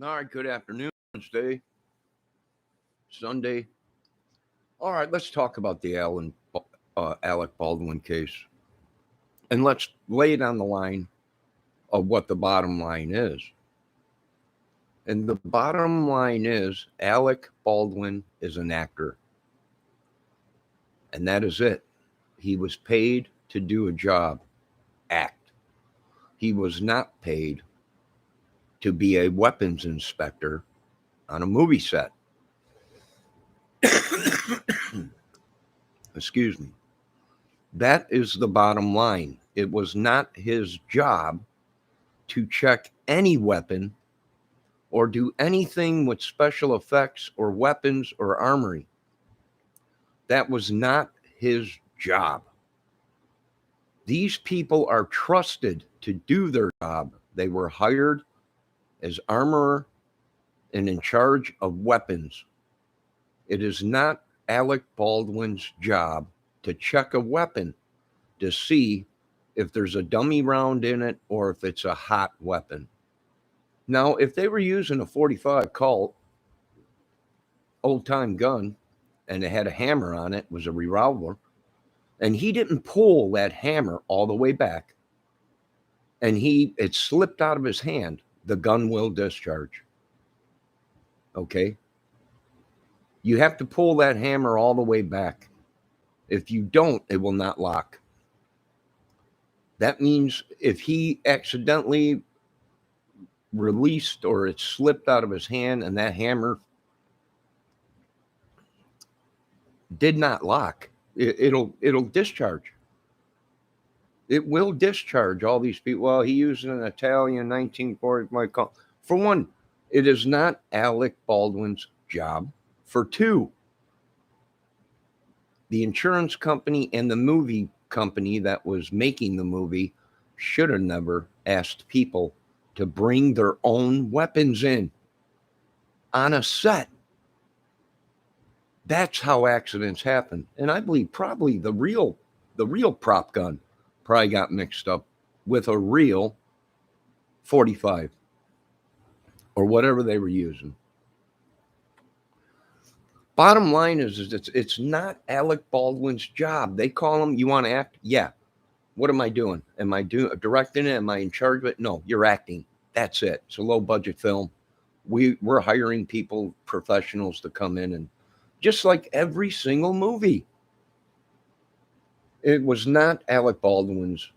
All right, good afternoon, Wednesday, Sunday. All right, let's talk about the Alec Baldwin case. And let's lay it on the line of what the bottom line is. And the bottom line is Alec Baldwin is an actor. And that is it. He was paid to do a job, act. He was not paid to be a weapons inspector on a movie set. Excuse me. That is the bottom line. It was not his job to check any weapon or do anything with special effects or weapons or armory. That was not his job. These people are trusted to do their job. They were hired as armorer and in charge of weapons. It is not Alec Baldwin's job to check a weapon to see if there's a dummy round in it or if it's a hot weapon. Now, if they were using a 45 Colt old-time gun and it had a hammer on it, was a revolver, and he didn't pull that hammer all the way back and it slipped out of his hand, the gun will discharge. Okay? You have to pull that hammer all the way back. If you don't, it will not lock. That means if he accidentally released or it slipped out of his hand and that hammer did not lock, it'll discharge. It will discharge all these people. Well, he used an Italian 1940. For one, it is not Alec Baldwin's job. For two, the insurance company and the movie company that was making the movie should have never asked people to bring their own weapons in on a set. That's how accidents happen. And I believe probably the real prop gun probably got mixed up with a real 45 or whatever they were using. Bottom line is it's not Alec Baldwin's job. They call him, you want to act? Yeah. What am I doing? Am I directing it? Am I in charge of it? No, you're acting. That's it. It's a low budget film. We're hiring people, professionals to come in, and just like every single movie. It was not Alec Baldwin's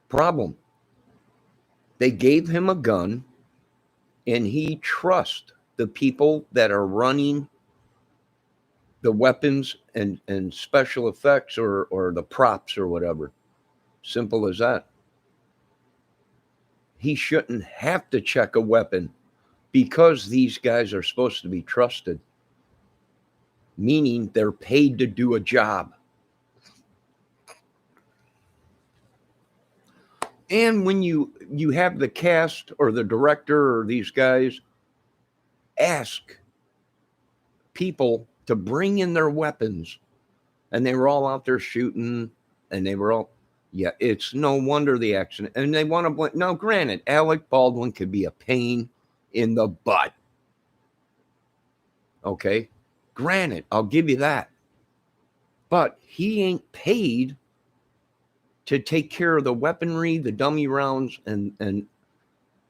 problem. They gave him a gun and he trusts the people that are running the weapons and special effects or the props or whatever. Simple as that. He shouldn't have to check a weapon because these guys are supposed to be trusted, meaning they're paid to do a job. And when you have the cast or the director or these guys ask people to bring in their weapons, and they were all out there shooting, and they were all, yeah, it's no wonder the accident. And they want to blame. Now, granted, Alec Baldwin could be a pain in the butt. Okay? Granted, I'll give you that. But he ain't paid to take care of the weaponry, the dummy rounds, and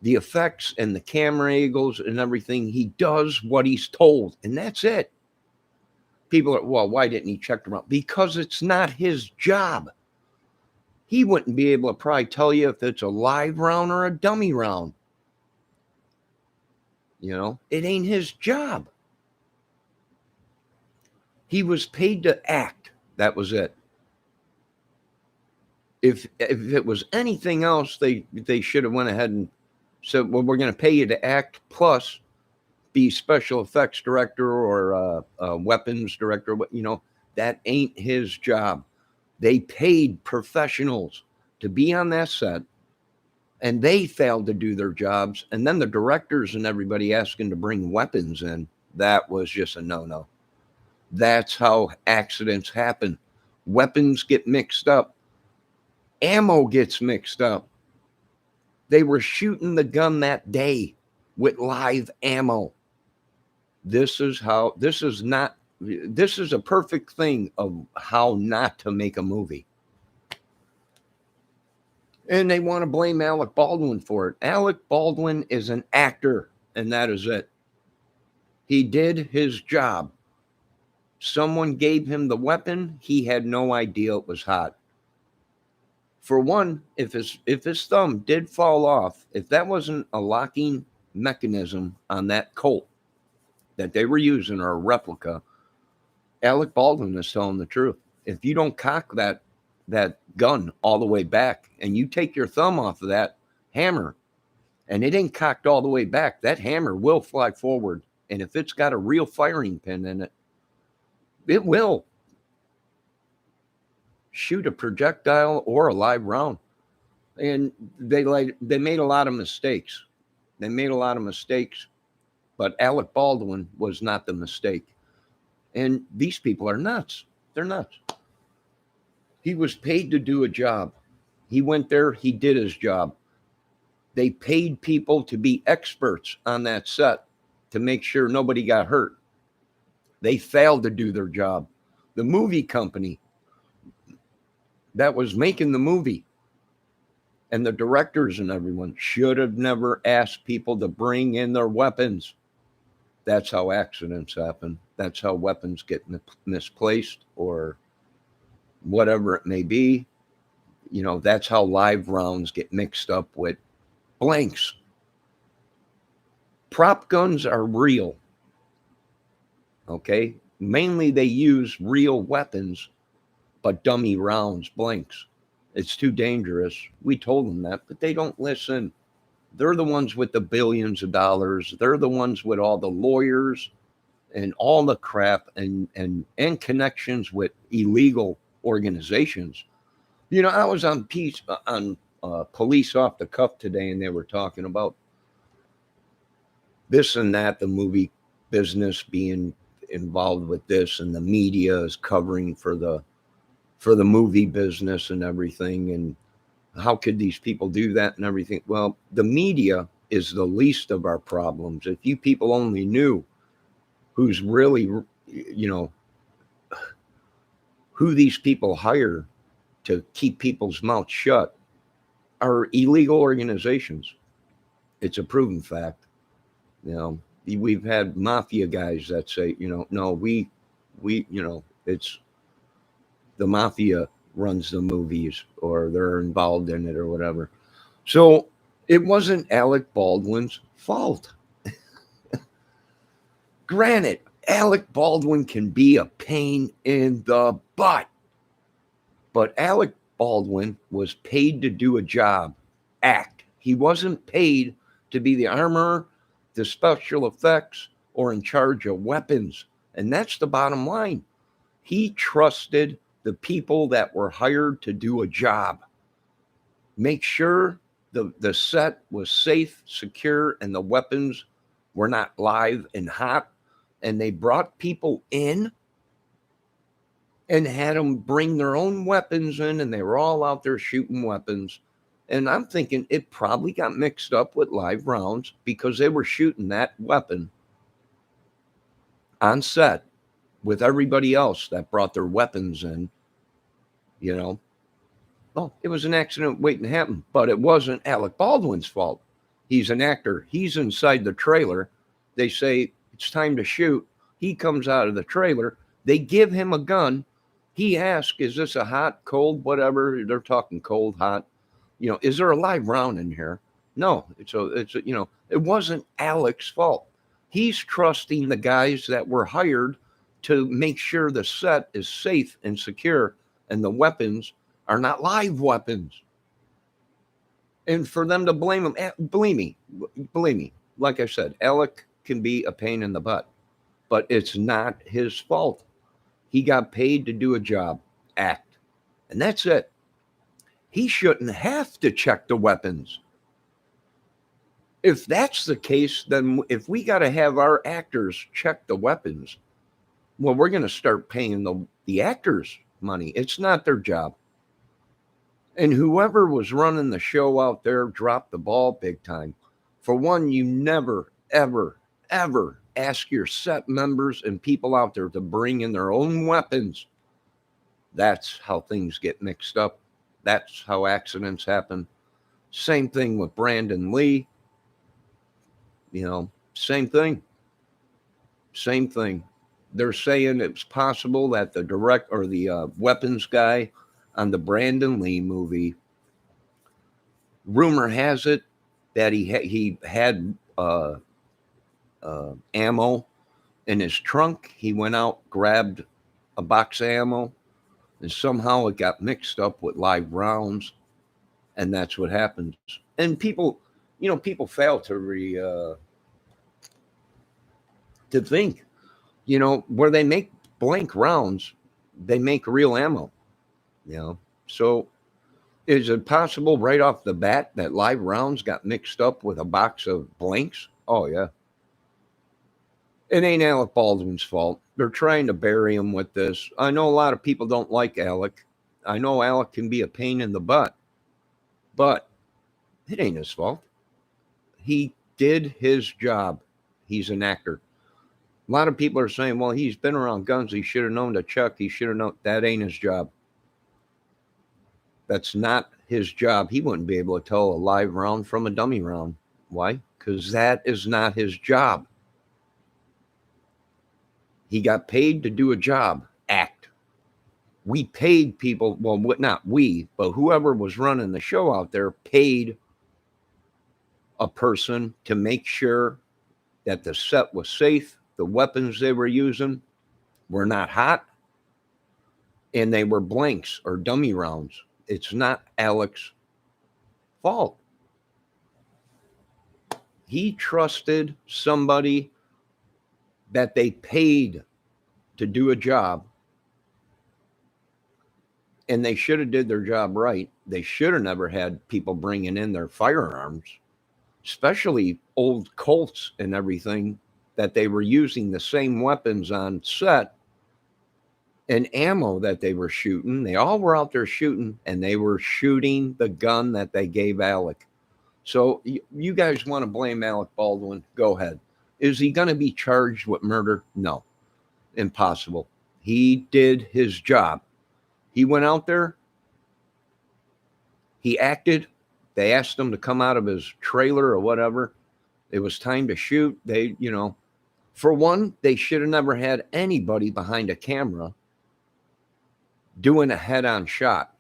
the effects and the camera angles and everything. He does what he's told, and that's it. People are, well, why didn't he check them out? Because it's not his job. He wouldn't be able to probably tell you if it's a live round or a dummy round. You know, it ain't his job. He was paid to act. That was it. If it was anything else, they should have went ahead and said, well, we're going to pay you to act plus be special effects director or weapons director. You know, that ain't his job. They paid professionals to be on that set, and they failed to do their jobs. And then the directors and everybody asking to bring weapons in, that was just a no-no. That's how accidents happen. Weapons get mixed up. Ammo gets mixed up. They were shooting the gun that day. with live ammo. This is a perfect thing of how not to make a movie. And they want to blame Alec Baldwin for it. Alec Baldwin is an actor, and that is it. He did his job. Someone gave him the weapon. He had no idea it was hot. For one, if his thumb did fall off, if that wasn't a locking mechanism on that Colt that they were using, or a replica, Alec Baldwin is telling the truth. If you don't cock that gun all the way back and you take your thumb off of that hammer and it ain't cocked all the way back, that hammer will fly forward. And if it's got a real firing pin in it, it will shoot a projectile or a live round. And they made a lot of mistakes. But Alec Baldwin was not the mistake. And these people are nuts. They're nuts. He was paid to do a job. He went there, he did his job. They paid people to be experts on that set to make sure nobody got hurt. They failed to do their job. The movie company that was making the movie and the directors and everyone should have never asked people to bring in their weapons. That's how accidents happen. That's how weapons get misplaced or whatever it may be. You know, that's how live rounds get mixed up with blanks. Prop guns are real. Okay? Mainly they use real weapons, but dummy rounds, blanks. It's too dangerous. We told them that, but they don't listen. They're the ones with the billions of dollars. They're the ones with all the lawyers and all the crap and connections with illegal organizations. You know, I was on Police Off the Cuff today, and they were talking about this and that, the movie business being involved with this, and the media is covering for the movie business and everything. And how could these people do that and everything? Well, the media is the least of our problems. If you people only knew who's really, you know, who these people hire to keep people's mouths shut are illegal organizations. It's a proven fact. You know, we've had mafia guys that say, you know, no, we, you know, it's the mafia runs the movies or they're involved in it or whatever. So it wasn't Alec Baldwin's fault. Granted, Alec Baldwin can be a pain in the butt, but Alec Baldwin was paid to do a job, act. He wasn't paid to be the armorer, the special effects, or in charge of weapons. And that's the bottom line. He trusted the people that were hired to do a job. Make sure the set was safe, secure, and the weapons were not live and hot. And they brought people in and had them bring their own weapons in, and they were all out there shooting weapons. And I'm thinking it probably got mixed up with live rounds because they were shooting that weapon on set with everybody else that brought their weapons in, you know. Well, it was an accident waiting to happen, but it wasn't Alec Baldwin's fault. He's an actor. He's inside the trailer. They say it's time to shoot. He comes out of the trailer. They give him a gun. He asks, is this a hot, cold, whatever? They're talking cold, hot. You know, is there a live round in here? No. It's you know, it wasn't Alec's fault. He's trusting the guys that were hired to make sure the set is safe and secure and the weapons are not live weapons. And for them to blame him, believe me, like I said, Alec can be a pain in the butt, but it's not his fault. He got paid to do a job, act, and that's it. He shouldn't have to check the weapons. If that's the case, then if we got to have our actors check the weapons, well, we're going to start paying the actors money. It's not their job. And whoever was running the show out there dropped the ball big time. For one, you never, ever, ever ask your set members and people out there to bring in their own weapons. That's how things get mixed up. That's how accidents happen. Same thing with Brandon Lee. Same thing. Same thing. They're saying it's possible that the direct or the weapons guy on the Brandon Lee movie, rumor has it that he had ammo in his trunk. He went out, grabbed a box of ammo, and somehow it got mixed up with live rounds, and that's what happens. And people fail to think, where they make blank rounds, they make real ammo. So is it possible right off the bat that live rounds got mixed up with a box of blanks? Oh yeah. It ain't Alec Baldwin's fault. They're trying to bury him with this. I know a lot of people don't like Alec. I know Alec can be a pain in the butt, but it ain't his fault. He did his job. He's an actor. A lot of people are saying, well, he's been around guns. He should have known to chuck. He should have known. That ain't his job. That's not his job. He wouldn't be able to tell a live round from a dummy round. Why? Because that is not his job. He got paid to do a job, act. We paid people, well, not we, but whoever was running the show out there paid a person to make sure that the set was safe, the weapons they were using were not hot, and they were blanks or dummy rounds. It's not Alec's fault. He trusted somebody that they paid to do a job, and they should have did their job right. They should have never had people bringing in their firearms, especially old Colts and everything, that they were using the same weapons on set and ammo that they were shooting. They all were out there shooting, and they were shooting the gun that they gave Alec. So you guys want to blame Alec Baldwin? Go ahead. Is he going to be charged with murder? No. Impossible. He did his job. He went out there. He acted. They asked him to come out of his trailer or whatever. It was time to shoot. For one, they should have never had anybody behind a camera doing a head-on shot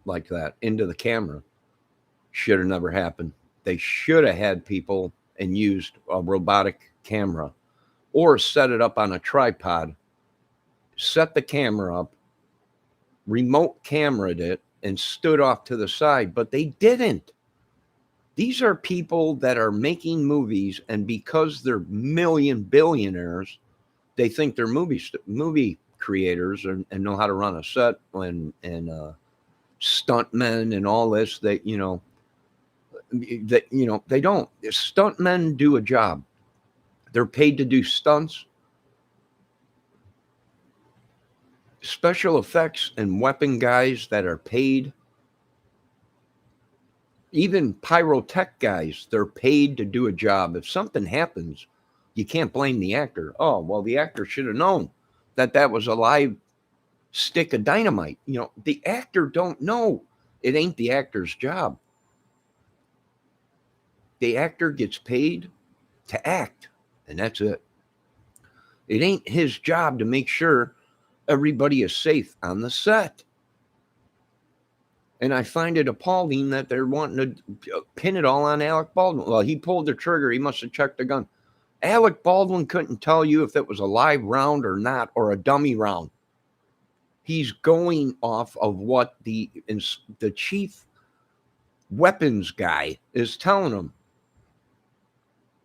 like that into the camera. Should have never happened. They should have had people and used a robotic camera or set it up on a tripod, set the camera up, remote camera'd it, and stood off to the side, but they didn't. These are people that are making movies, and because they're billionaires, they think they're movie creators and know how to run a set and stuntmen and all this. They don't. Stuntmen do a job. They're paid to do stunts, special effects, and weapon guys that are paid. Even pyrotech guys, they're paid to do a job. If something happens, you can't blame the actor. Oh, well, the actor should have known that was a live stick of dynamite. The actor don't know. It ain't the actor's job. The actor gets paid to act, and that's it. It ain't his job to make sure everybody is safe on the set. And I find it appalling that they're wanting to pin it all on Alec Baldwin. Well, he pulled the trigger. He must have checked the gun. Alec Baldwin couldn't tell you if it was a live round or not, or a dummy round. He's going off of what the chief weapons guy is telling him.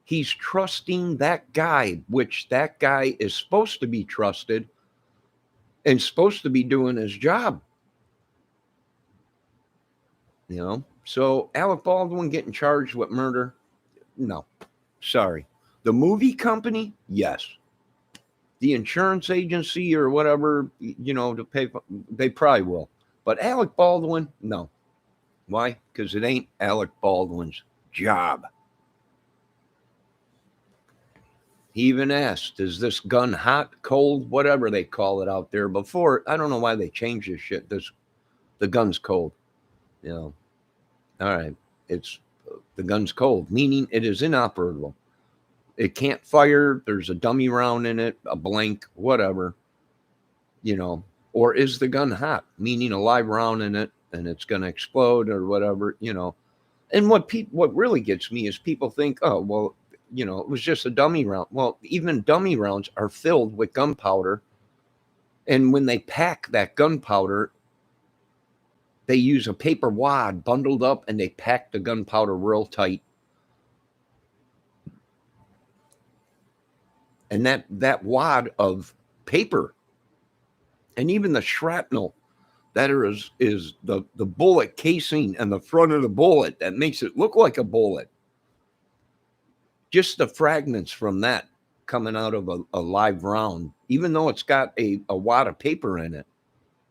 He's trusting that guy, which that guy is supposed to be trusted and supposed to be doing his job. So Alec Baldwin getting charged with murder? No, sorry. The movie company? Yes. The insurance agency or whatever, to pay, they probably will. But Alec Baldwin? No. Why? Because it ain't Alec Baldwin's job. He even asked, is this gun hot, cold, whatever they call it out there before? I don't know why they changed this shit. The gun's cold. You know, all right. It's the gun's cold, meaning it is inoperable. It can't fire. There's a dummy round in it, a blank, whatever, you know. Or is the gun hot, meaning a live round in it and it's going to explode or whatever, you know. And what really gets me is people think, oh, well, you know, it was just a dummy round. Well, even dummy rounds are filled with gunpowder. And when they pack that gunpowder, they use a paper wad bundled up and they pack the gunpowder real tight. And that wad of paper and even the shrapnel that is the bullet casing and the front of the bullet that makes it look like a bullet. Just the fragments from that coming out of a live round, even though it's got a wad of paper in it,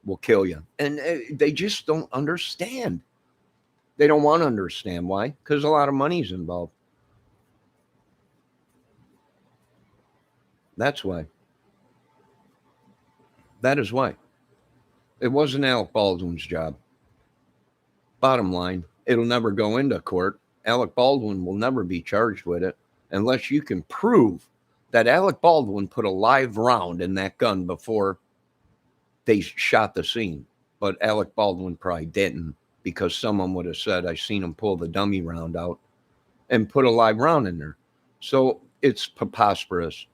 will kill you. And they just don't understand. They don't want to understand. Why? Because a lot of money's involved. That's why. That is why. It wasn't Alec Baldwin's job. Bottom line, it'll never go into court. Alec Baldwin will never be charged with it unless you can prove that Alec Baldwin put a live round in that gun before they shot the scene. But Alec Baldwin probably didn't, because someone would have said, I seen him pull the dummy round out and put a live round in there. So it's preposterous.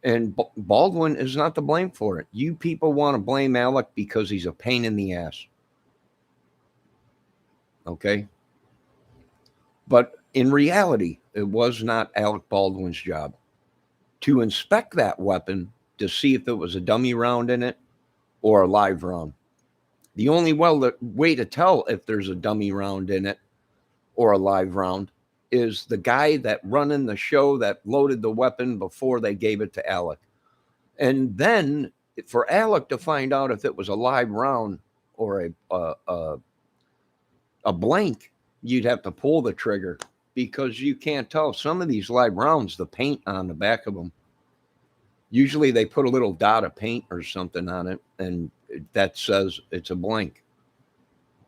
And Baldwin is not to blame for it. You people want to blame Alec because he's a pain in the ass. Okay? But in reality, it was not Alec Baldwin's job to inspect that weapon to see if it was a dummy round in it or a live round. The only way to tell if there's a dummy round in it or a live round is the guy that running the show that loaded the weapon before they gave it to Alec. And then for Alec to find out if it was a live round or a blank, you'd have to pull the trigger, because you can't tell. Some of these live rounds, the paint on the back of them, usually they put a little dot of paint or something on it, and that says it's a blank.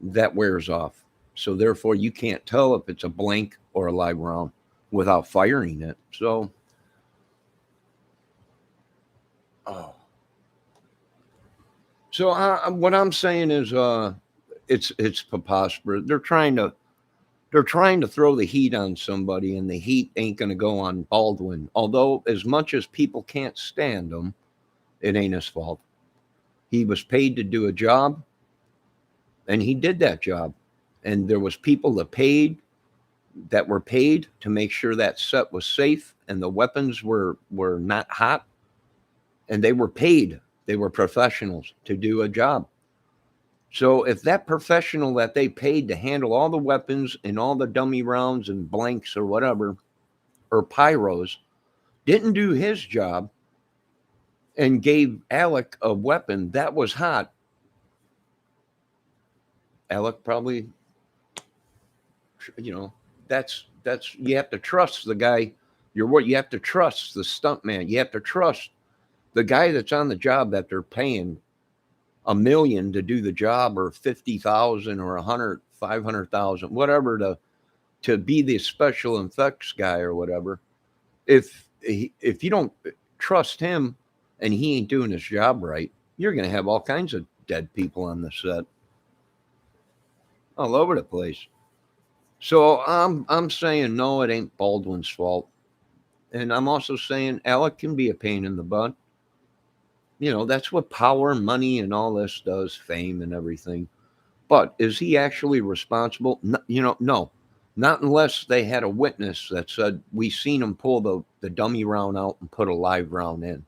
That wears off. So therefore, you can't tell if it's a blank or a live round without firing it. So, what I'm saying is, it's preposterous. They're trying to throw the heat on somebody, and the heat ain't going to go on Baldwin. Although, as much as people can't stand him, it ain't his fault. He was paid to do a job, and he did that job. And there was people that were paid to make sure that set was safe and the weapons were not hot. And they were paid. They were professionals to do a job. So if that professional that they paid to handle all the weapons and all the dummy rounds and blanks or whatever, or pyros, didn't do his job and gave Alec a weapon that was hot, Alec probably, that's you have to trust the guy. You have to trust the stunt man. You have to trust the guy that's on the job that they're paying $1 million to do the job, or 50,000 or 100, 500,000, whatever, to be the special effects guy or whatever. If you don't trust him and he ain't doing his job right, you're going to have all kinds of dead people on the set, all over the place. So I'm saying no, it ain't Baldwin's fault, and I'm also saying Alec can be a pain in the butt. That's what power, money, and all this does, fame and everything. But is he actually responsible? No, not unless they had a witness that said, we seen him pull the dummy round out and put a live round in.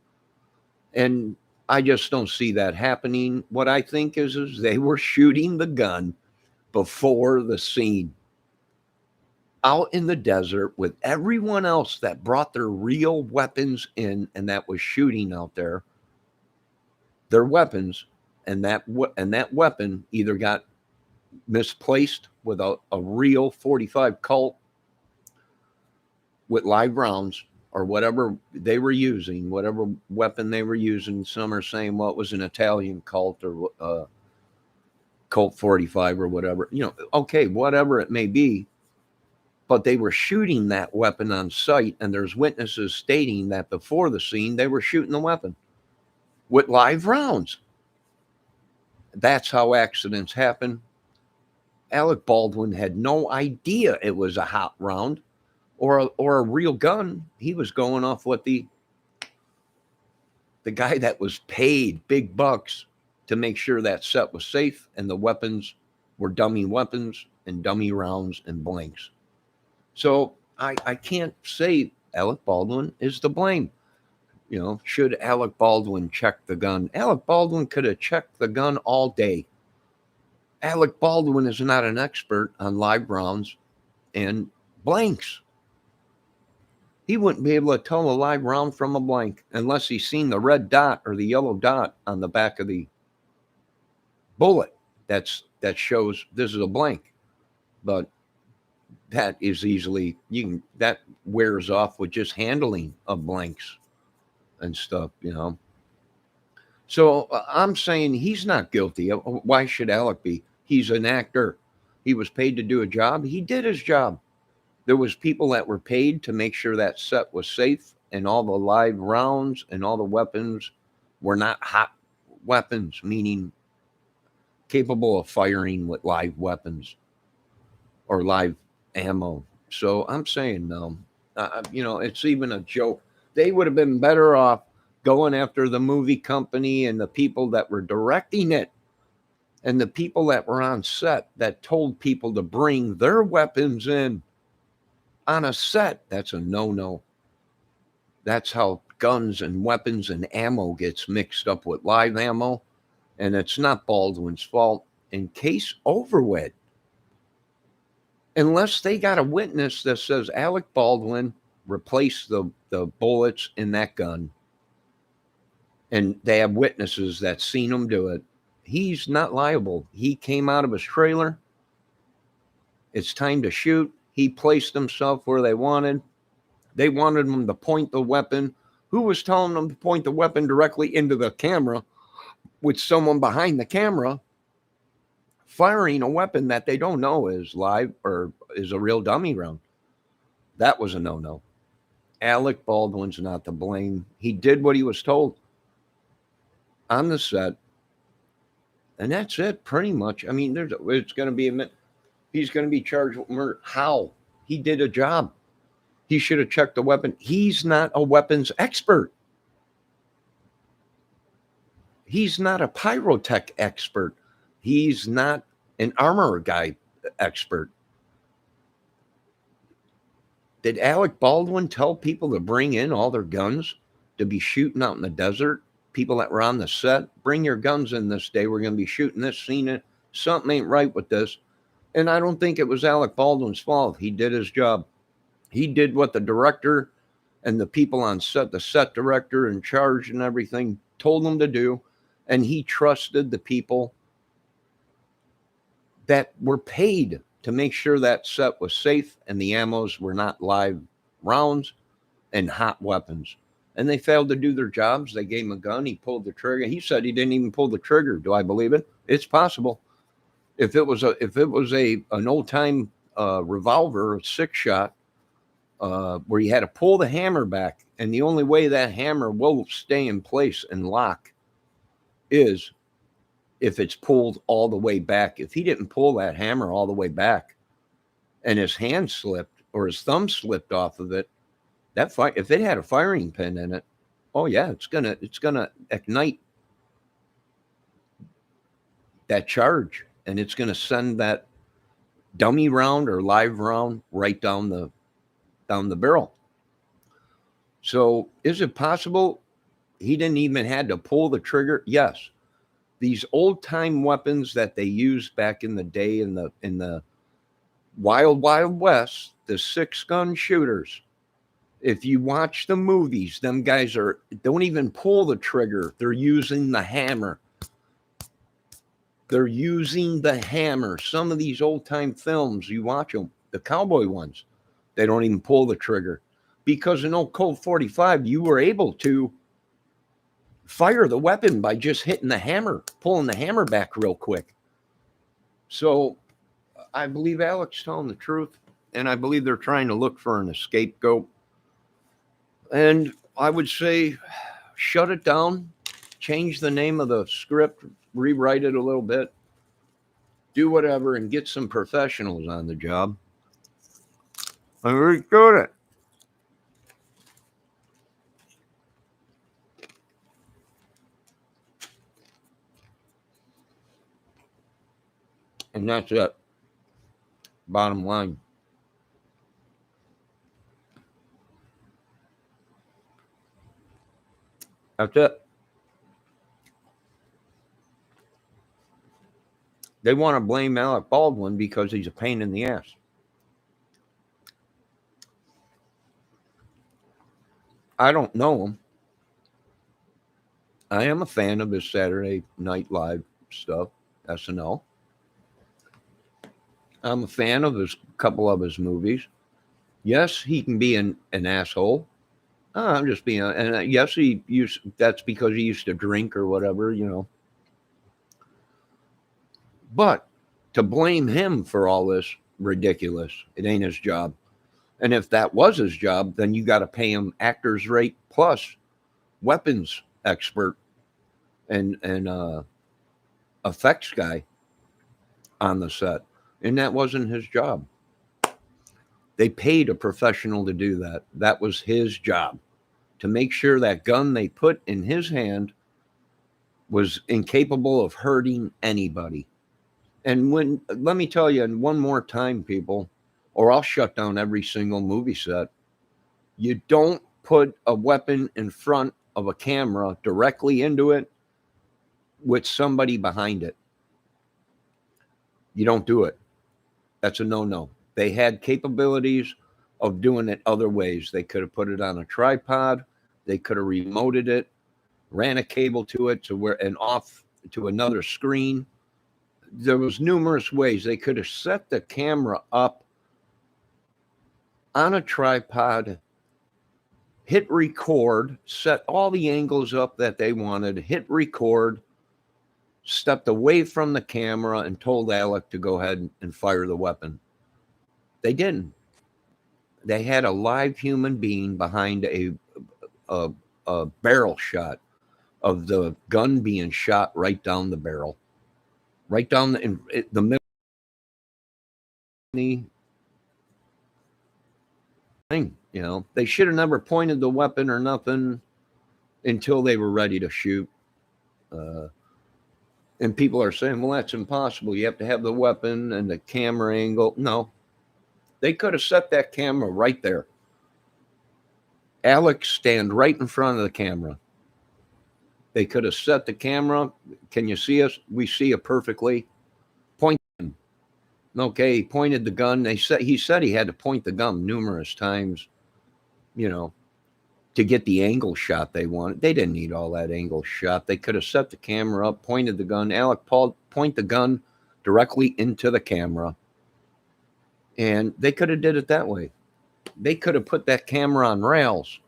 And I just don't see that happening. What I think is they were shooting the gun before the scene, out in the desert with everyone else that brought their real weapons in and that was shooting out there, their weapons, and that weapon either got misplaced with a real 45 Colt with live rounds, or whatever they were using, whatever weapon they were using. Some are saying, well, it was an Italian Colt or Colt 45 or whatever. Okay, whatever it may be. But they were shooting that weapon on sight, and there's witnesses stating that before the scene, they were shooting the weapon with live rounds. That's how accidents happen. Alec Baldwin had no idea it was a hot round or a real gun. He was going off what the guy that was paid big bucks to make sure that set was safe and the weapons were dummy weapons and dummy rounds and blanks. So I can't say Alec Baldwin is to blame. Should Alec Baldwin check the gun? Alec Baldwin could have checked the gun all day. Alec Baldwin is not an expert on live rounds and blanks. He wouldn't be able to tell a live round from a blank unless he's seen the red dot or the yellow dot on the back of the bullet that shows this is a blank. But that is easily, that wears off with just handling of blanks and stuff, So I'm saying he's not guilty. Why should Alec be? He's an actor. He was paid to do a job. He did his job. There was people that were paid to make sure that set was safe and all the live rounds and all the weapons were not hot weapons, meaning capable of firing with live weapons or live ammo. So I'm saying no. It's even a joke. They would have been better off going after the movie company and the people that were directing it and the people that were on set that told people to bring their weapons in on a set. That's a no-no. That's how guns and weapons and ammo gets mixed up with live ammo. And it's not Baldwin's fault. And case over with. Unless they got a witness that says Alec Baldwin replaced the bullets in that gun, and they have witnesses that seen him do it, he's not liable. He came out of his trailer. It's time to shoot. He placed himself where they wanted. They wanted him to point the weapon. Who was telling them to point the weapon directly into the camera with someone behind the camera firing a weapon that they don't know is live or is a real dummy round? That was a no-no. Alec Baldwin's not to blame. He did what he was told on the set, and that's it pretty much. I mean, it's going to be he's going to be charged with murder. How? He did a job. He should have checked the weapon. He's not a weapons expert. He's not a pyrotech expert. He's not an armor guy expert. Did Alec Baldwin tell people to bring in all their guns to be shooting out in the desert? People that were on the set, bring your guns in this day. We're going to be shooting this scene. Something ain't right with this. And I don't think it was Alec Baldwin's fault. He did his job. He did what the director and the people on set, the set director in charge and everything, told him to do. And he trusted the people that were paid to make sure that set was safe and the ammos were not live rounds and hot weapons. And they failed to do their jobs. They gave him a gun. He pulled the trigger. He said he didn't even pull the trigger. Do I believe it? It's possible. If it was an old time revolver, a 6-shot, where you had to pull the hammer back, and the only way that hammer will stay in place and lock is if it's pulled all the way back. If he didn't pull that hammer all the way back and his hand slipped or his thumb slipped off of it, if it had a firing pin in it, oh yeah, it's gonna ignite that charge, and it's gonna send that dummy round or live round right down the barrel. So is it possible he didn't even had to pull the trigger? Yes. These old time weapons that they used back in the day in the wild west, the 6-gun shooters. If you watch the movies, them guys don't even pull the trigger. They're using the hammer. They're using the hammer. Some of these old time films, you watch them, the cowboy ones, they don't even pull the trigger. because in old Colt 45, you were able to fire the weapon by just hitting the hammer, pulling the hammer back real quick. So I believe Alec's telling the truth, and I believe they're trying to look for an scapegoat. And I would say shut it down, change the name of the script, rewrite it a little bit, do whatever, and get some professionals on the job. And we're doing it. And that's it. Bottom line. That's it. They want to blame Alec Baldwin because he's a pain in the ass. I don't know him. I am a fan of his Saturday Night Live stuff, SNL. I'm a fan of his couple of his movies. Yes, he can be an asshole. I'm just being, and yes, that's because he used to drink or whatever, you know. But to blame him for all this, ridiculous. It ain't his job. And if that was his job, then you got to pay him actor's rate plus weapons expert and effects guy on the set. And that wasn't his job. They paid a professional to do that. That was his job, to make sure that gun they put in his hand was incapable of hurting anybody. And let me tell you, and one more time, people, or I'll shut down every single movie set. You don't put a weapon in front of a camera directly into it with somebody behind it. You don't do it. That's a no-no. They had capabilities of doing it other ways. They could have put it on a tripod. They could have remoted it, ran a cable to it and off to another screen. There was numerous ways. They could have set the camera up on a tripod, hit record, set all the angles up that they wanted, hit record, stepped away from the camera and told Alec to go ahead and fire the weapon. They didn't. They had a live human being behind a barrel shot of the gun being shot right down the barrel, right down the middle thing. You know, they should have never pointed the weapon or nothing until they were ready to shoot. And people are saying, well, that's impossible. You have to have the weapon and the camera angle. No, they could have set that camera right there. Alec stand right in front of the camera. They could have set the camera. Can you see us? We see it perfectly. Point him. Okay, he pointed the gun. He said he had to point the gun numerous times, you know, to get the angle shot they wanted. They didn't need all that angle shot. They could have set the camera up, pointed the gun. Alec point the gun directly into the camera. And they could have did it that way. They could have put that camera on rails,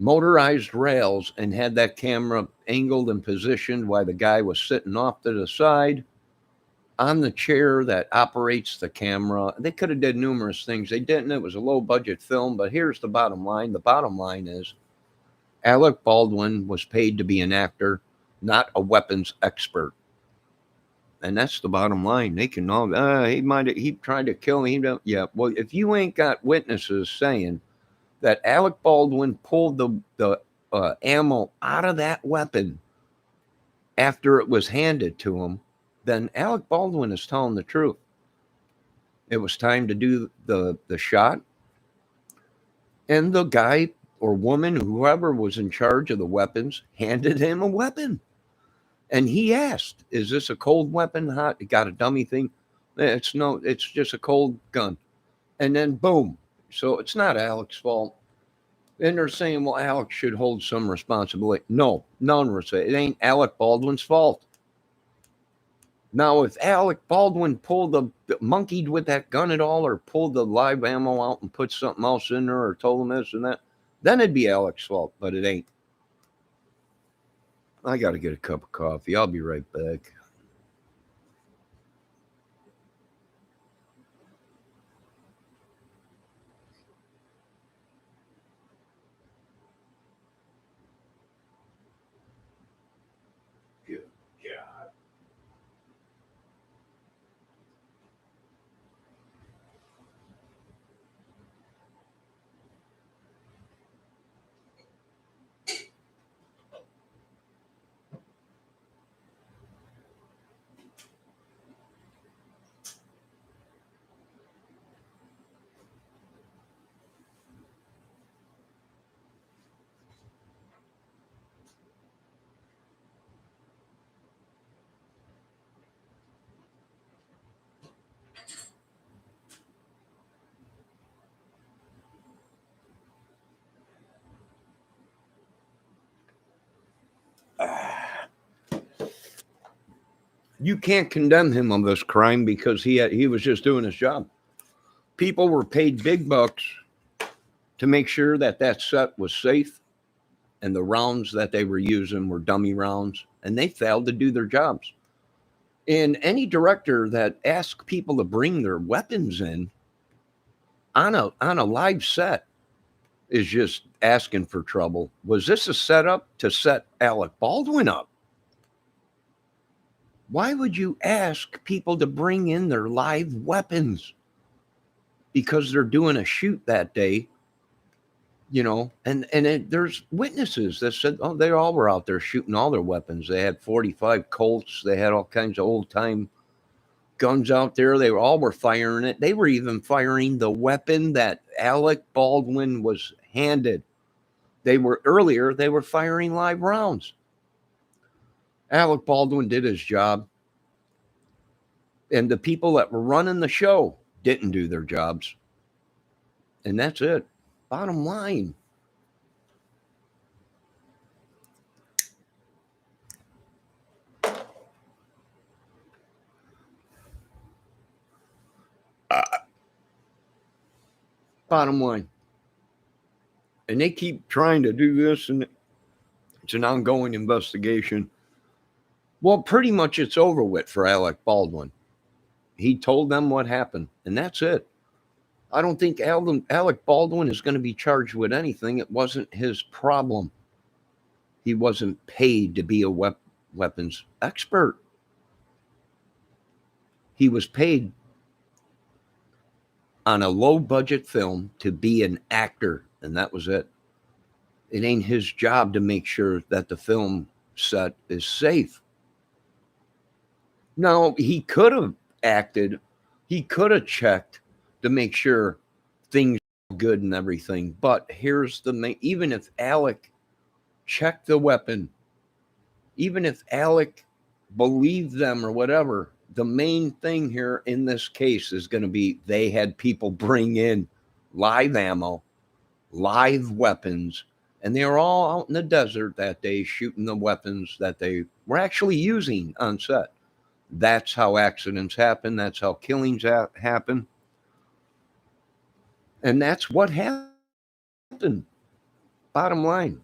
motorized rails, and had that camera angled and positioned while the guy was sitting off to the side on the chair that operates the camera. They could have did numerous things. They didn't. It was a low budget film, but here's the bottom line. The bottom line is Alec Baldwin was paid to be an actor, not a weapons expert. And that's the bottom line. They can all, he tried to kill me. Yeah. Well, if you ain't got witnesses saying that Alec Baldwin pulled the ammo out of that weapon after it was handed to him, then Alec Baldwin is telling the truth. It was time to do the shot. And the guy or woman, whoever was in charge of the weapons, handed him a weapon. And he asked, is this a cold weapon? Hot? It got a dummy thing? It's just a cold gun. And then boom. So it's not Alec's fault. And they're saying, well, Alec should hold some responsibility. No, none were saying it ain't Alec Baldwin's fault. Now, if Alec Baldwin pulled monkeyed with that gun at all, or pulled the live ammo out and put something else in there, or told him this and that, then it'd be Alec's fault, but it ain't. I got to get a cup of coffee. I'll be right back. Good God. You can't condemn him on this crime because he was just doing his job. People were paid big bucks to make sure that that set was safe, and the rounds that they were using were dummy rounds, and they failed to do their jobs. And any director that asks people to bring their weapons in on a live set is just asking for trouble. Was this a setup to set Alec Baldwin up? Why would you ask people to bring in their live weapons? Because they're doing a shoot that day, there's witnesses that said, oh, they all were out there shooting all their weapons. They had 45 Colts. They had all kinds of old time guns out there. They all were firing it. They were even firing the weapon that Alec Baldwin was handed. They were firing live rounds. Alec Baldwin did his job, and the people that were running the show didn't do their jobs. And that's it. Bottom line. Bottom line. And they keep trying to do this, and it's an ongoing investigation. Well, pretty much it's over with for Alec Baldwin. He told them what happened, and that's it. I don't think Alec Baldwin is going to be charged with anything. It wasn't his problem. He wasn't paid to be a weapons expert. He was paid on a low budget film to be an actor, and that was it. It ain't his job to make sure that the film set is safe. Now, he could have acted, he could have checked to make sure things are good and everything. But here's the main, even if Alec checked the weapon, even if Alec believed them or whatever, the main thing here in this case is going to be they had people bring in live ammo, live weapons, and they were all out in the desert that day shooting the weapons that they were actually using on set. That's how accidents happen. That's how killings happen. And that's what happened. Bottom line.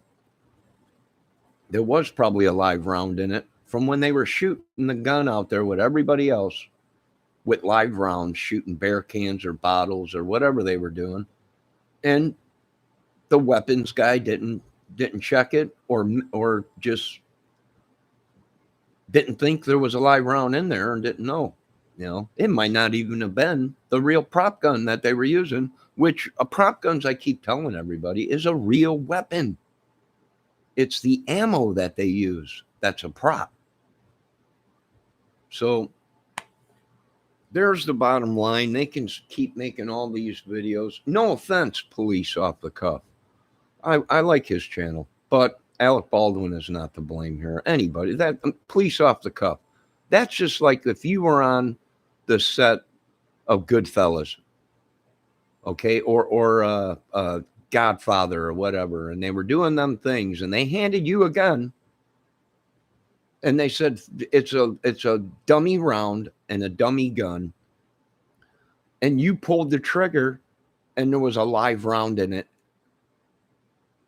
There was probably a live round in it from when they were shooting the gun out there with everybody else with live rounds, shooting beer cans or bottles or whatever they were doing. And the weapons guy didn't check it or just didn't think there was a live round in there and didn't know. It might not even have been the real prop gun that they were using, which a prop guns, I keep telling everybody, is a real weapon. It's the ammo that they use that's a prop. So there's the bottom line. They can keep making all these videos. No offense, Police Off the Cuff. I like his channel, but Alec Baldwin is not to blame here. Anybody, that Police Off the Cuff. That's just like if you were on the set of Goodfellas, okay, or Godfather or whatever, and they were doing them things, and they handed you a gun, And they said it's a dummy round and a dummy gun, and you pulled the trigger and there was a live round in it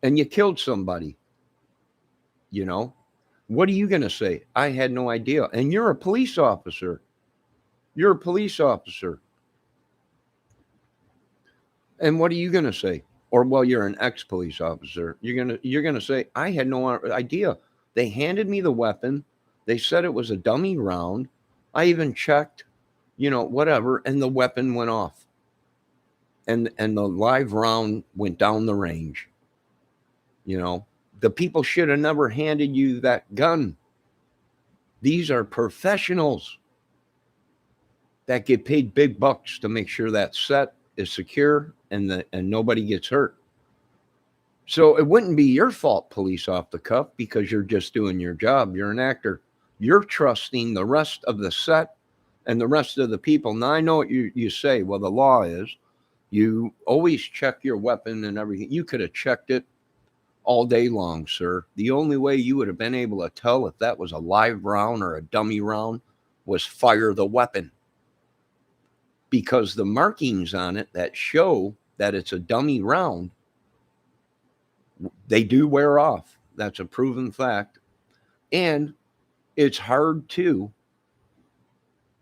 and you killed somebody. You know, what are you going to say? I had no idea. And you're a police officer. You're a police officer. And what are you going to say? Or, well, you're an ex-police officer. You're going to say, I had no idea. They handed me the weapon. They said it was a dummy round. I even checked, whatever, and the weapon went off. And the live round went down the range. The people should have never handed you that gun. These are professionals that get paid big bucks to make sure that set is secure and nobody gets hurt. So it wouldn't be your fault, police off the cuff, because you're just doing your job. You're an actor. You're trusting the rest of the set and the rest of the people. Now, I know what you say. Well, the law is you always check your weapon and everything. You could have checked it all day long, sir. The only way you would have been able to tell if that was a live round or a dummy round was fire the weapon. Because the markings on it that show that it's a dummy round, they do wear off. That's a proven fact. And it's hard to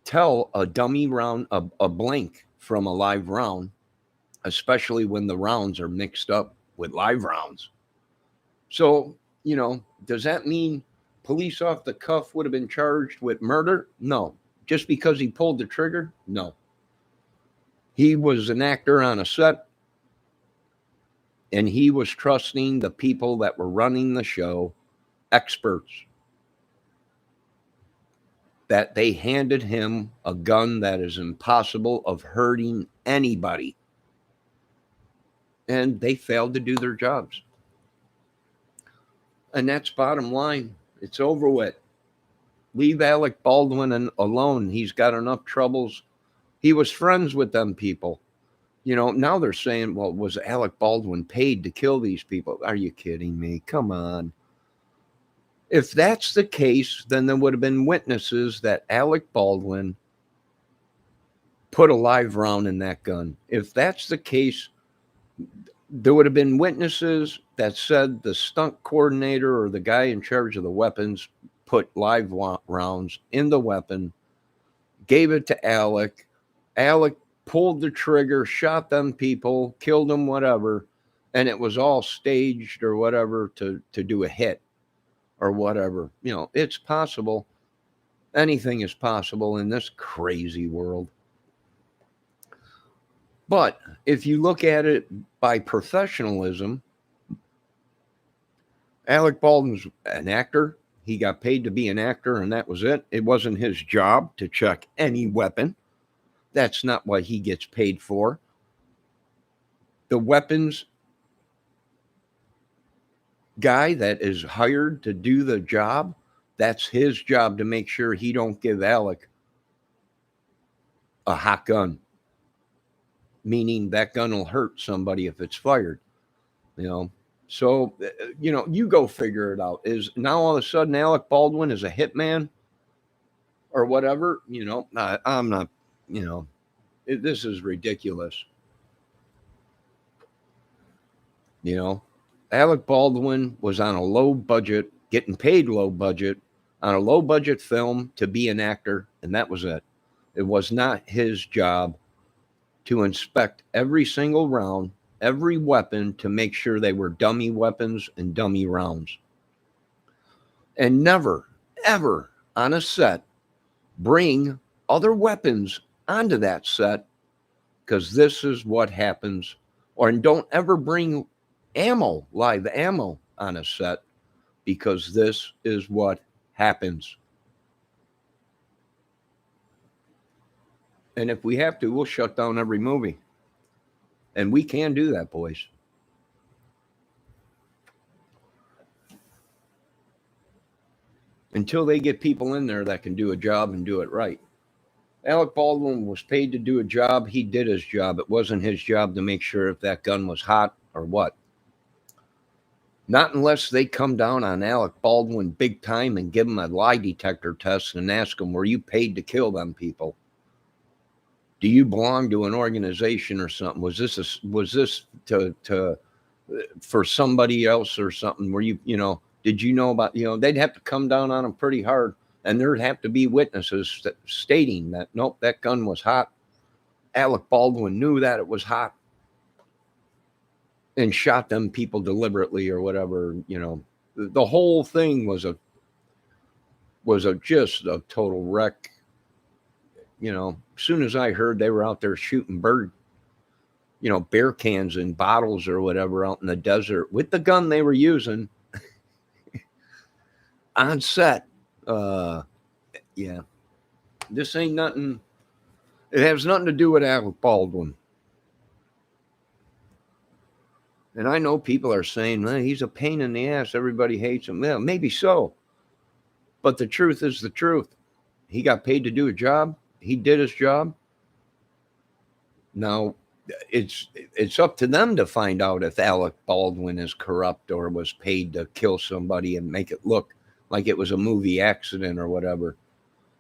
tell a dummy round, a blank from a live round, especially when the rounds are mixed up with live rounds. So, does that mean police off the cuff would have been charged with murder? No. Just because he pulled the trigger? No. He was an actor on a set, and he was trusting the people that were running the show, experts, that they handed him a gun that is impossible of hurting anybody. And they failed to do their jobs. And that's bottom line. It's over with. Leave Alec Baldwin alone. He's got enough troubles. He was friends with them people. Now they're saying, well, was Alec Baldwin paid to kill these people? Are you kidding me? Come on. If that's the case, then there would have been witnesses that Alec Baldwin put a live round in that gun. If that's the case, there would have been witnesses that said the stunt coordinator or the guy in charge of the weapons put live rounds in the weapon, gave it to Alec. Alec pulled the trigger, shot them people, killed them, whatever, and it was all staged or whatever to do a hit or whatever. It's possible. Anything is possible in this crazy world. But if you look at it by professionalism, Alec Baldwin's an actor. He got paid to be an actor, and that was it. It wasn't his job to check any weapon. That's not what he gets paid for. The weapons guy that is hired to do the job, that's his job to make sure he don't give Alec a hot gun. Meaning that gun will hurt somebody if it's fired. So, you go figure it out. Is now all of a sudden Alec Baldwin is a hitman or whatever? I'm not, this is ridiculous. Alec Baldwin was on a low budget, getting paid low budget, on a low budget film to be an actor, and that was it. It was not his job to inspect every single round, every weapon, to make sure they were dummy weapons and dummy rounds. And never, ever on a set bring other weapons onto that set, because this is what happens. Or don't ever bring live ammo on a set, because this is what happens. And if we have to, we'll shut down every movie. And we can do that, boys. Until they get people in there that can do a job and do it right. Alec Baldwin was paid to do a job. He did his job. It wasn't his job to make sure if that gun was hot or what. Not unless they come down on Alec Baldwin big time and give him a lie detector test and ask him, were you paid to kill them people? Do you belong to an organization or something? Was this to for somebody else or something? Were you did you know about, they'd have to come down on them pretty hard, and there'd have to be witnesses stating that, nope, that gun was hot. Alec Baldwin knew that it was hot and shot them people deliberately or whatever. The whole thing was just a total wreck. As soon as I heard they were out there shooting beer cans and bottles or whatever out in the desert with the gun they were using on set. Yeah, this ain't nothing. It has nothing to do with Alec Baldwin. And I know people are saying, well, he's a pain in the ass. Everybody hates him. Yeah, maybe so. But the truth is the truth. He got paid to do a job. He did his job. Now, it's up to them to find out if Alec Baldwin is corrupt or was paid to kill somebody and make it look like it was a movie accident or whatever.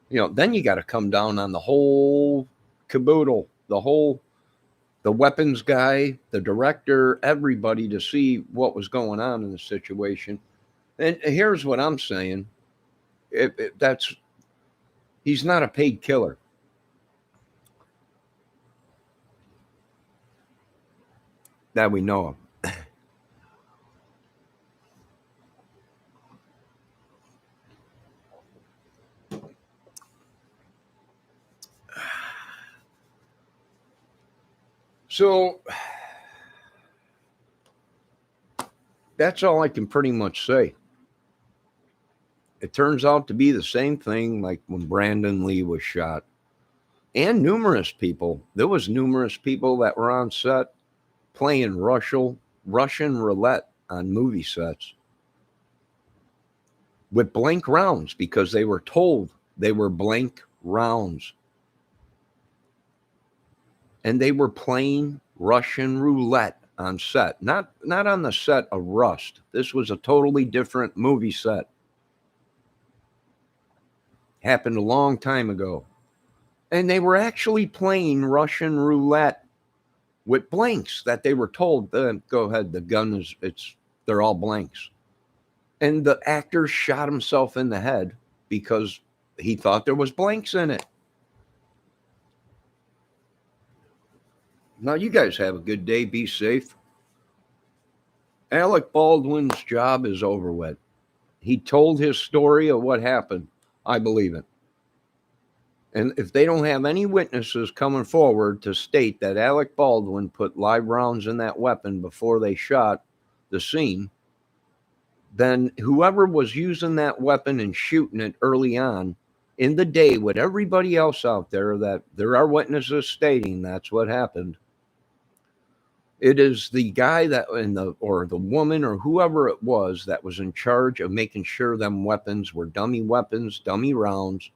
Then you got to come down on the whole caboodle, the weapons guy, the director, everybody, to see what was going on in the situation. And here's what I'm saying. He's not a paid killer. That we know of. So that's all I can pretty much say. It turns out to be the same thing like when Brandon Lee was shot. And numerous people. There was numerous people that were on set playing Russian roulette on movie sets with blank rounds because they were told they were blank rounds. And they were playing Russian roulette on set, not on the set of Rust. This was a totally different movie set. Happened a long time ago. And they were actually playing Russian roulette with blanks that they were told, go ahead, the gun they're all blanks. And the actor shot himself in the head because he thought there was blanks in it. Now, you guys have a good day. Be safe. Alec Baldwin's job is over with. He told his story of what happened. I believe it. And if they don't have any witnesses coming forward to state that Alec Baldwin put live rounds in that weapon before they shot the scene, then whoever was using that weapon and shooting it early on in the day with everybody else out there, that there are witnesses stating that's what happened. It is the guy or the woman or whoever it was that was in charge of making sure them weapons were dummy weapons, dummy rounds,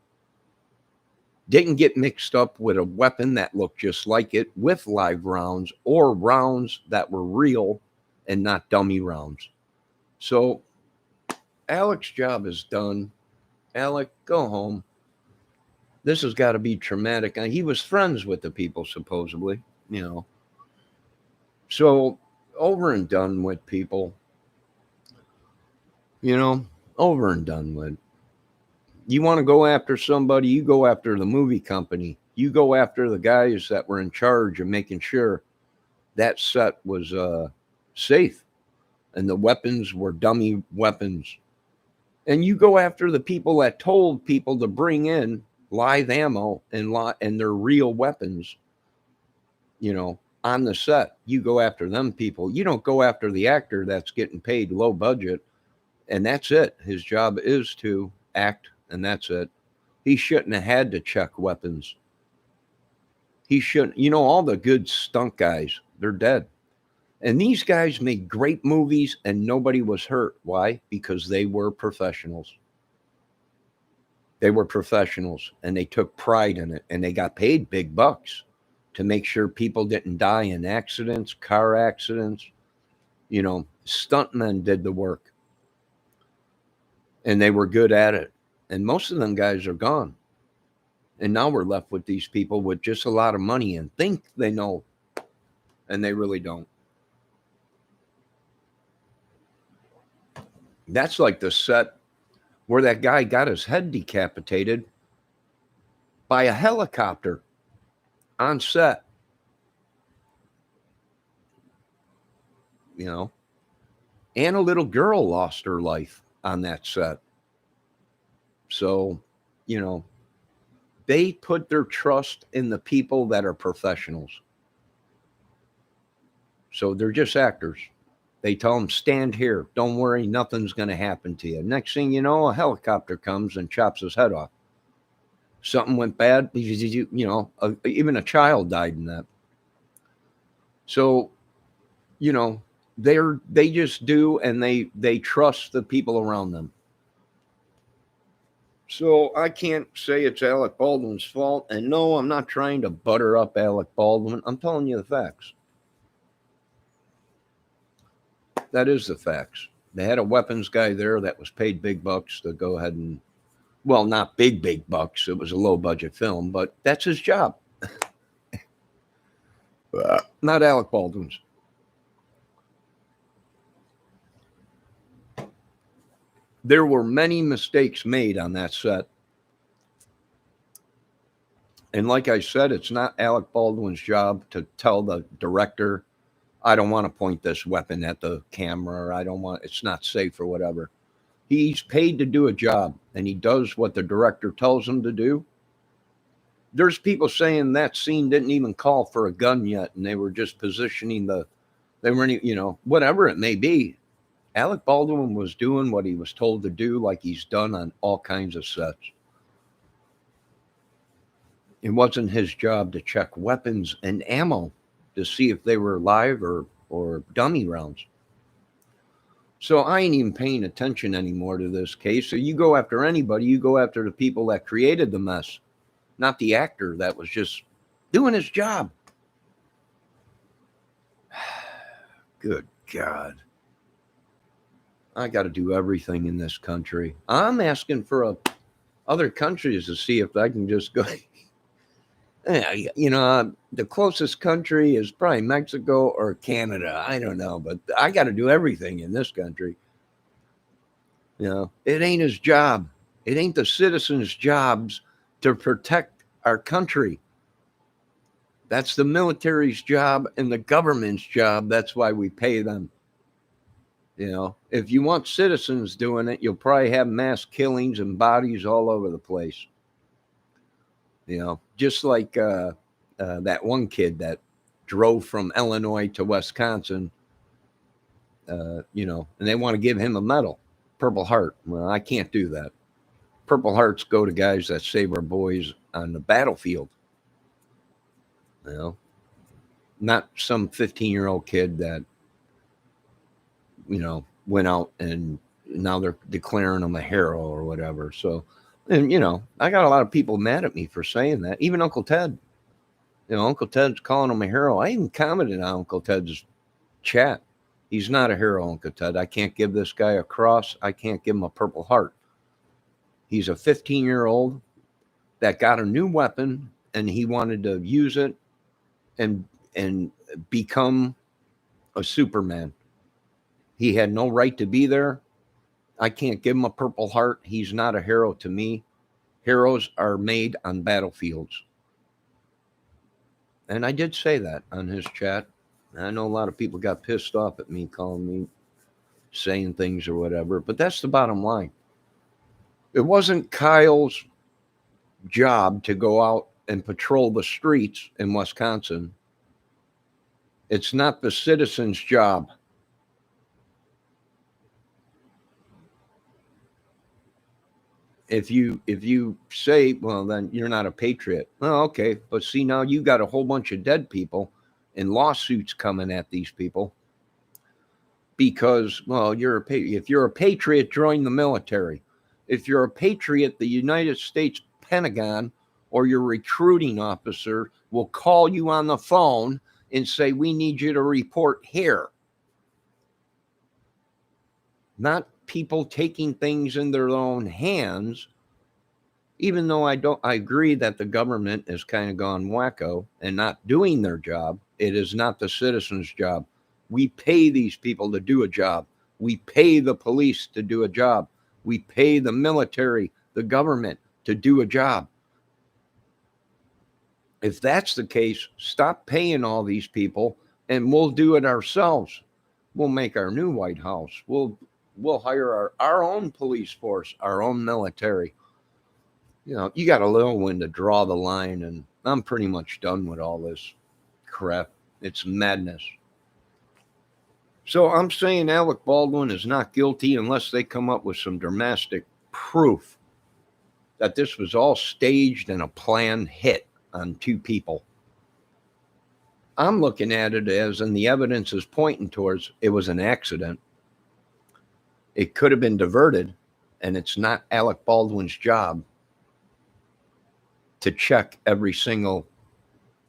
didn't get mixed up with a weapon that looked just like it with live rounds or rounds that were real and not dummy rounds. So Alec's job is done. Alec, go home. This has got to be traumatic. And he was friends with the people, supposedly, So over and done with, people. Over and done with. You want to go after somebody, you go after the movie company. You go after the guys that were in charge of making sure that set was safe and the weapons were dummy weapons. And you go after the people that told people to bring in live ammo and their real weapons, on the set. You go after them people. You don't go after the actor that's getting paid low budget, and that's it. His job is to act, and that's it. He shouldn't have had to check weapons. He shouldn't. All the good stunt guys, they're dead. And these guys made great movies and nobody was hurt. Why? Because they were professionals. They were professionals and they took pride in it, and they got paid big bucks to make sure people didn't die in accidents, car accidents, Stuntmen did the work, and they were good at it. And most of them guys are gone. And now we're left with these people with just a lot of money and think they know, and they really don't. That's like the set where that guy got his head decapitated by a helicopter on set. You know, and a little girl lost her life on that set. So, you know, they put their trust in the people that are professionals. So they're just actors. They tell them, stand here. Don't worry, nothing's going to happen to you. Next thing you know, a helicopter comes and chops his head off. Something went bad, you know, even a child died in that. So, you know, they just do, and they trust the people around them. So I can't say it's Alec Baldwin's fault. And no, I'm not trying to butter up Alec Baldwin. I'm telling you the facts. That is the facts. They had a weapons guy there that was paid big bucks to go ahead and, well, not big bucks. It was a low budget film, but that's his job. Not Alec Baldwin's. There were many mistakes made on that set. And like I said, it's not Alec Baldwin's job to tell the director, I don't want to point this weapon at the camera, or I don't want, it's not safe or whatever. He's paid to do a job, and he does what the director tells him to do. There's people saying that scene didn't even call for a gun yet, and they were just positioning they weren't, you know, whatever it may be. Alec Baldwin was doing what he was told to do, like he's done on all kinds of sets. It wasn't his job to check weapons and ammo to see if they were live or dummy rounds. So I ain't even paying attention anymore to this case. So you go after anybody, you go after the people that created the mess, not the actor that was just doing his job. Good God. I got to do everything in this country. I'm asking for other countries to see if I can just go. You know, the closest country is probably Mexico or Canada. I don't know, but I got to do everything in this country. You know, it ain't his job. It ain't the citizens' jobs to protect our country. That's the military's job and the government's job. That's why we pay them. You know, if you want citizens doing it, you'll probably have mass killings and bodies all over the place. You know, just like that one kid that drove from Illinois to Wisconsin, you know, and they want to give him a medal, Purple Heart. Well, I can't do that. Purple Hearts go to guys that save our boys on the battlefield. You know, not some 15-year-old kid that, you know, went out and now they're declaring him a hero or whatever. So, and, you know, I got a lot of people mad at me for saying that. Even Uncle Ted. You know, Uncle Ted's calling him a hero. I even commented on Uncle Ted's chat. He's not a hero, Uncle Ted. I can't give this guy a cross. I can't give him a Purple Heart. He's a 15-year-old that got a new weapon and he wanted to use it and become a Superman. He had no right to be there. I can't give him a Purple Heart. He's not a hero to me. Heroes are made on battlefields. And I did say that on his chat. I know a lot of people got pissed off at me, calling me, saying things or whatever, but that's the bottom line. It wasn't Kyle's job to go out and patrol the streets in Wisconsin. It's not the citizens' job. If you say, well, then you're not a patriot. Well, okay, but see, now you got a whole bunch of dead people and lawsuits coming at these people because, well, if you're a patriot, join the military. If you're a patriot, the United States Pentagon or your recruiting officer will call you on the phone and say, we need you to report here. not people taking things in their own hands. Even though I agree that the government has kind of gone wacko and not doing their job. It is not the citizens' job. We pay these people to do a job. We pay the police to do a job. We pay the military, the government to do a job. If that's the case, stop paying all these people and we'll do it ourselves. We'll make our new White House. We'll hire our own police force, our own military. You know, you got a little when to draw the line, and I'm pretty much done with all this crap. It's madness. So I'm saying Alec Baldwin is not guilty unless they come up with some dramatic proof that this was all staged and a planned hit on two people. I'm looking at it as, and the evidence is pointing towards, it was an accident. It could have been diverted, and it's not Alec Baldwin's job to check every single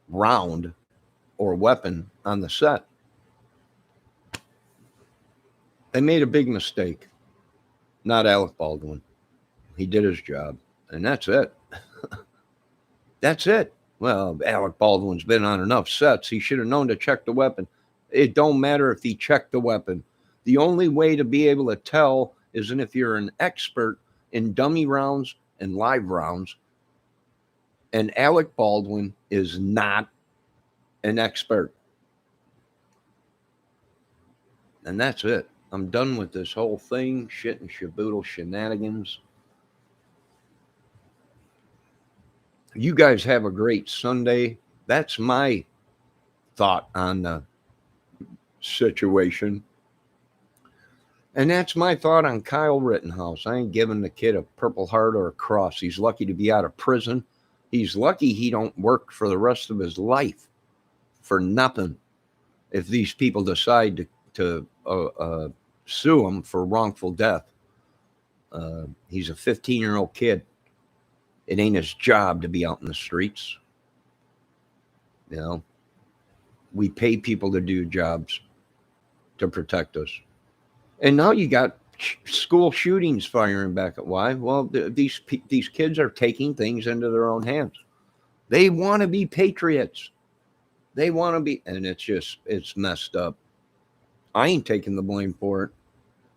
round or weapon on the set. They made a big mistake. Not Alec Baldwin. He did his job, and that's it. That's it. Well, Alec Baldwin's been on enough sets. He should have known to check the weapon. It don't matter if he checked the weapon. The only way to be able to tell is if you're an expert in dummy rounds and live rounds. And Alec Baldwin is not an expert. And that's it. I'm done with this whole thing. Shit and shaboodle shenanigans. You guys have a great Sunday. That's my thought on the situation. And that's my thought on Kyle Rittenhouse. I ain't giving the kid a Purple Heart or a cross. He's lucky to be out of prison. He's lucky he don't work for the rest of his life for nothing. If these people decide to sue him for wrongful death, he's a 15-year-old kid. It ain't his job to be out in the streets. You know, we pay people to do jobs to protect us. And now you got school shootings firing back at why? Well, these kids are taking things into their own hands. They want to be patriots. They want to be, and it's messed up. I ain't taking the blame for it.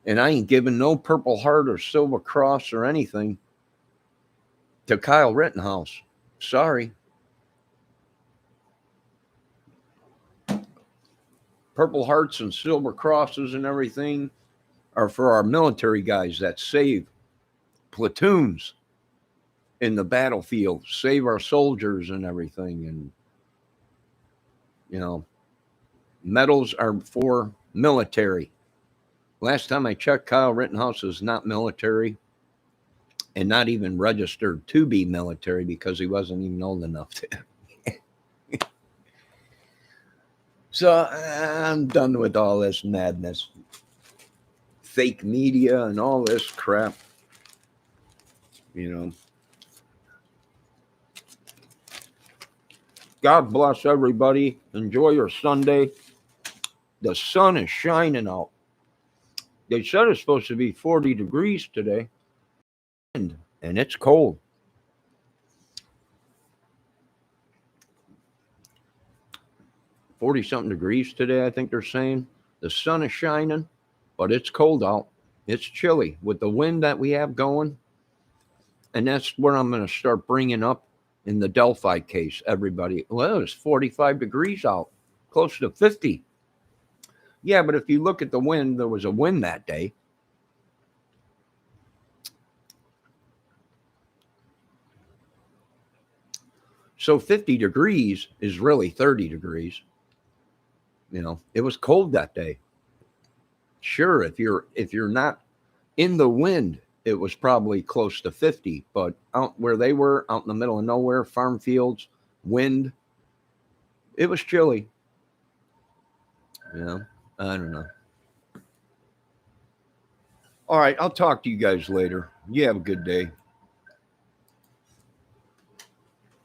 And I ain't giving no Purple Heart or Silver Cross or anything to Kyle Rittenhouse. Sorry. Purple Hearts and Silver Crosses and everything are for our military guys that save platoons in the battlefield, save our soldiers and everything. And, you know, medals are for military. Last time I checked, Kyle Rittenhouse is not military and not even registered to be military because he wasn't even old enough to. So I'm done with all this madness. Fake media and all this crap. You know. God bless everybody. Enjoy your Sunday. The sun is shining out. They said it's supposed to be 40 degrees today. And it's cold. 40-something degrees today, I think they're saying. The sun is shining, but it's cold out. It's chilly with the wind that we have going. And that's where I'm going to start bringing up in the Delphi case, everybody. Well, it's 45 degrees out, close to 50. Yeah, but if you look at the wind, there was a wind that day. So 50 degrees is really 30 degrees. You know, it was cold that day. Sure, if you're not in the wind, it was probably close to 50. But out where they were, out in the middle of nowhere, farm fields, wind, it was chilly. You know, I don't know. All right, I'll talk to you guys later. You have a good day.